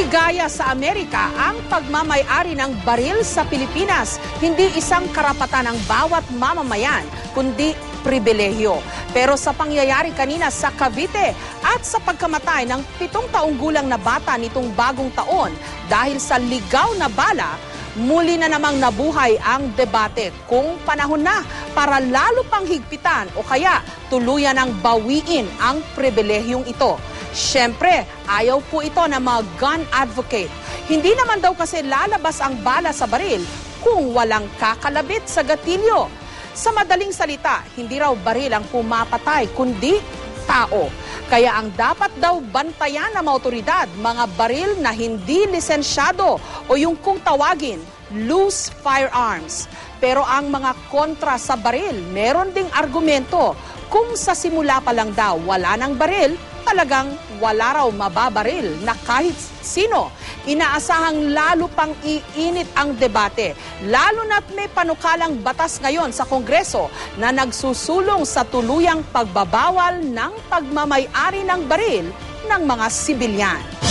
Hindi gaya sa Amerika ang pagmamay-ari ng baril sa Pilipinas. Hindi isang karapatan ng bawat mamamayan, kundi pribilehyo. Pero sa pangyayari kanina sa Cavite at sa pagkamatay ng 7 taong gulang na bata nitong bagong taon dahil sa ligaw na bala, muli na namang nabuhay ang debate kung panahon na para lalo pang higpitan o kaya tuluyan ng bawiin ang pribilehiyong ito. Siyempre, ayaw po ito ng mga gun advocate. Hindi naman daw kasi lalabas ang bala sa baril kung walang kakalabit sa gatilyo. Sa madaling salita, hindi raw baril ang pumapatay kundi tao. Kaya ang dapat daw bantayan ng mga otoridad, mga baril na hindi lisensyado o yung kung tawagin, loose firearms. Pero ang mga kontra sa baril, meron ding argumento. Kung sa simula pa lang daw wala ng baril, talagang wala raw mababaril na kahit sino. Inaasahang lalo pang iinit ang debate, lalo na't may panukalang batas ngayon sa Kongreso na nagsusulong sa tuluyang pagbabawal ng pagmamay-ari ng baril ng mga sibilyan.